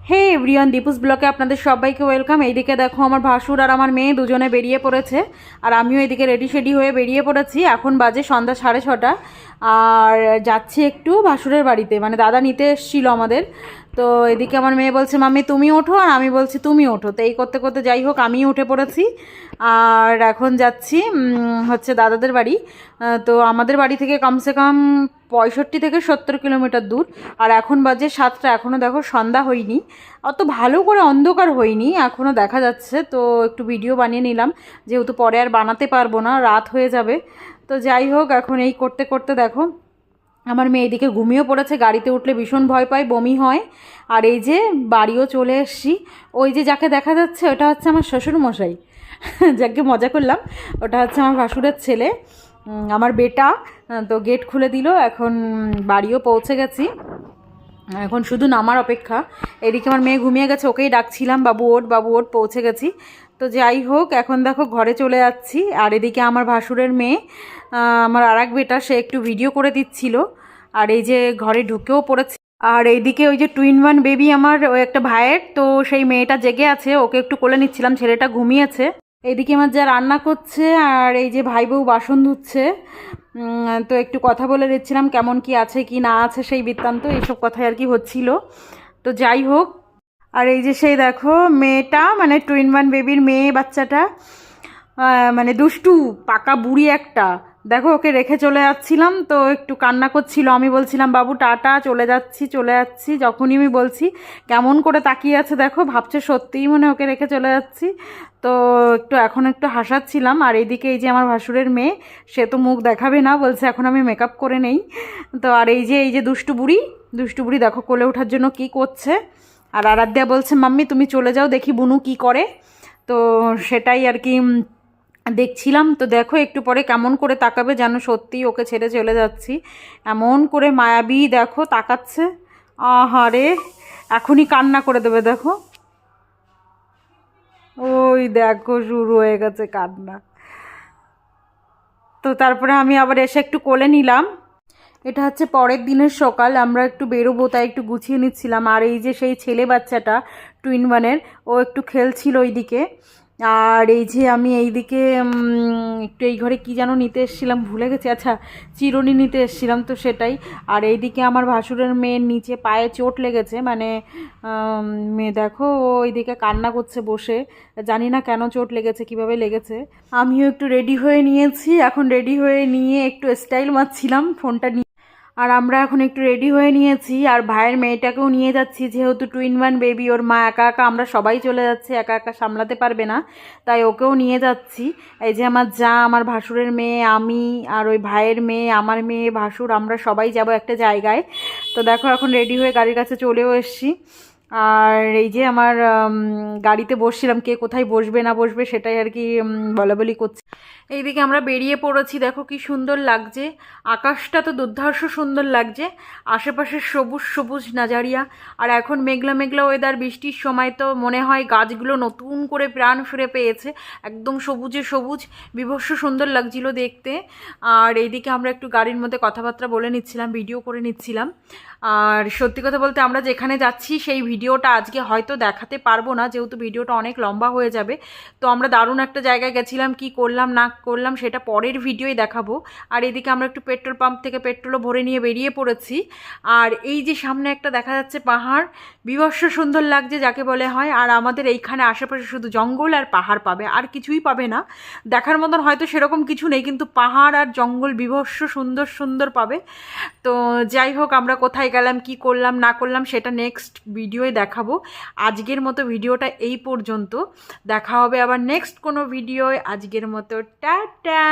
হে everyone, Deepu's ব্লকে আপনাদের সবাইকে ওয়েলকাম। এইদিকে দেখো আমার ভাসুর আর আমার মেয়ে দুজনে বেরিয়ে পড়েছে, আর আমিও এদিকে রেডি শেডি হয়ে বেরিয়ে পড়েছি। এখন বাজে সন্ধ্যা 6:30, আর যাচ্ছি একটু ভাসুরের বাড়িতে, মানে দাদা নিতে এসেছিলো আমাদের। তো এদিকে আমার মেয়ে বলছে মাম্মি তুমি ওঠো, আর আমি বলছি তুমি ওঠো। তো এই করতে করতে যাই হোক আমি উঠে পড়েছি, আর এখন যাচ্ছি হচ্ছে দাদাদের বাড়ি। তো আমাদের বাড়ি থেকে কমসে কম 65 থেকে 70 কিলোমিটার দূর। আর এখন বাজে 7টা, এখনও দেখো সন্ধ্যা হয়নি, অত ভালো করে অন্ধকার হয়নি, এখনও দেখা যাচ্ছে। তো একটু ভিডিও বানিয়ে নিলাম, যেহেতু পরে আর বানাতে পারবো না, রাত হয়ে যাবে। তো যাই হোক এখন এই করতে করতে দেখো আমার মেয়ে এদিকে ঘুমিয়েও পড়েছে। গাড়িতে উঠলে ভীষণ ভয় পায়, বমি হয়। আর এই যে বাড়িও চলে এসছি। ওই যে যাকে দেখা যাচ্ছে ওটা হচ্ছে আমার শ্বশুরমশাই, যাকে মজা করলাম, ওটা হচ্ছে আমার ভাসুরের ছেলে, আমার বেটা। তো গেট খুলে দিল, এখন বাড়িও পৌঁছে গেছি, এখন শুধু নামার অপেক্ষা। এদিকে আমার মেয়ে ঘুমিয়ে গেছে, ওকেই ডাকছিলাম বাবু ওঠ বাবু ওঠ, পৌঁছে গেছি। তো যাই হোক এখন দেখো ঘরে চলে যাচ্ছি। আর এদিকে আমার ভাসুরের মেয়ে, আমার আর এক বেটা, সে একটু ভিডিও করে দিচ্ছিল। আর এই যে ঘরে ঢুকেও পড়েছে। আর এইদিকে ওই যে টুইন ওয়ান বেবি আমার, ওই একটা ভাইয়ের, তো সেই মেয়েটা জেগে আছে, ওকে একটু কোলে নিচ্ছিলাম, ছেলেটা ঘুমিয়েছে। এইদিকে আমার যা রান্না করছে, আর এই যে ভাই বউ বাসন ধুচ্ছে। তো একটু কথা বলে দিচ্ছিলাম কেমন কি আছে কি না আছে সেই বৃত্তান্ত, এইসব কথাই আর কি হচ্ছিল। তো যাই হোক, আর এই যে সেই দেখো মেয়েটা, মানে টুইন ওয়ান বেবির মেয়ে বাচ্চাটা, মানে দুষ্টু পাকা বুড়ি একটা, দেখো ওকে রেখে চলে যাচ্ছিলাম, তো একটু কান্না করছিল। আমি বলছিলাম বাবু টাটা, চলে যাচ্ছি চলে যাচ্ছি, যখনই আমি বলছি কেমন করে তাকিয়ে আছে, দেখো ভাবছে সত্যিই মনে ওকে রেখে চলে যাচ্ছি। তো এখন একটু হাসাচ্ছিলাম। আর এইদিকে এই যে আমার ভাসুরের মেয়ে, সে তো মুখ দেখাবে না, বলছে এখন আমি মেকআপ করে নেই। তো আর এই যে দুষ্টু বুড়ি দেখো কোলে ওঠার জন্য কি করছে। আর আরাধ্যা বলছে মাম্মি তুমি চলে যাও, দেখি বুনু কি করে। তো সেটাই আর কি দেখছিলাম। তো দেখো একটু পরে কেমন করে তাকাবে, যেন সত্যি ওকে ছেড়ে চলে যাচ্ছি, এমন করে মায়াবী দেখো তাকাচ্ছে। আহারে, এখনই কান্না করে দেবে দেখো, ওই দেখো শুরু হয়ে গেছে কান্না। তো তারপরে আমি আবার এসে একটু কোলে নিলাম। এটা হচ্ছে পরের দিনের সকাল, আমরা একটু বেরোবো তাই একটু গুছিয়ে নিচ্ছিলাম। আর এই যে সেই ছেলে বাচ্চাটা টুইন ওয়ানের, ও একটু খেলছিল ওইদিকে। আর এই যে আমি এইদিকে একটু এই ঘরে কী যেন নিতে এসেছিলাম, ভুলে গেছি, আচ্ছা চিরুনি নিতে এসেছিলাম, তো সেটাই। আর এইদিকে আমার ভাসুরের মেয়ের নিচে পায়ে চোট লেগেছে, মানে মেয়ে দেখো ওইদিকে কান্না করছে বসে, জানি না কেন চোট লেগেছে, কিভাবে লেগেছে। আমিও একটু রেডি হয়ে নিয়েছি, এখন রেডি হয়ে নিয়ে একটু স্টাইল মারছিলাম ফোনটা নিয়ে। আর আমরা এখন একটু রেডি হয়ে নিয়েছি, আর ভাইয়ের মেয়েটাকেও নিয়ে যাচ্ছি, যেহেতু টুইন ওয়ান বেবি, ওর মা একা একা, আমরা সবাই চলে যাচ্ছি, একা একা সামলাতে পারবে না, তাই ওকেও নিয়ে যাচ্ছি। এই যে আমার যা, আমার ভাসুরের মেয়ে, আমি, আর ওই ভাইয়ের মেয়ে, আমার মেয়ে, ভাসুর, আমরা সবাই যাব একটা জায়গায়। তো দেখো এখন রেডি হয়ে গাড়ির কাছে চলেও এসেছি। আর এই যে আমার গাড়িতে বসছিলাম, কে কোথায় বসবে না বসবে সেটাই আর কি বলাবলি করছি। এইদিকে আমরা বেরিয়ে পড়েছি, দেখো কি সুন্দর লাগছে, আকাশটা তো দুর্ধর্ষ সুন্দর লাগছে, আশেপাশে সবুজ সবুজ নাজারিয়া। আর এখন মেঘলা মেঘলা ওয়েদার, বৃষ্টির সময়, তো মনে হয় গাছগুলো নতুন করে প্রাণ ফিরে পেয়েছে, একদম সবুজে সবুজ, বিভৎস সুন্দর লাগছিল দেখতে। আর এইদিকে আমরা একটু গাড়ির মধ্যে কথাবার্তা বলে নিচ্ছিলাম, ভিডিও করে নিচ্ছিলাম। আর সত্যি কথা বলতে আমরা যেখানে যাচ্ছি সেই ভিডিওটা আজকে হয়তো দেখাতে পারবো না, যেহেতু ভিডিওটা অনেক লম্বা হয়ে যাবে। তো আমরা দারুণ একটা জায়গায় গেছিলাম, কি করলাম না করলাম সেটা পরের ভিডিওই দেখাবো। আর এদিকে আমরা একটু পেট্রোল পাম্প থেকে পেট্রোলও ভরে নিয়ে বেরিয়ে পড়েছি। আর এই যে সামনে একটা দেখা যাচ্ছে পাহাড়, বিভৎস সুন্দর লাগছে যাকে বলে হয়। আর আমাদের এইখানে আশেপাশে শুধু জঙ্গল আর পাহাড় পাবে, আর কিছুই পাবে না, দেখার মতন হয়তো সেরকম কিছু নেই, কিন্তু পাহাড় আর জঙ্গল বিভৎস সুন্দর সুন্দর পাবে। তো যাই হোক, আমরা কোথায় গেলাম, কি করলাম না করলাম সেটা নেক্সট ভিডিওয়ে দেখাবো। আজকের মতো ভিডিওটা এই পর্যন্ত, দেখা হবে আবার নেক্সট কোনো ভিডিওয়। আজকের মতো টাটা।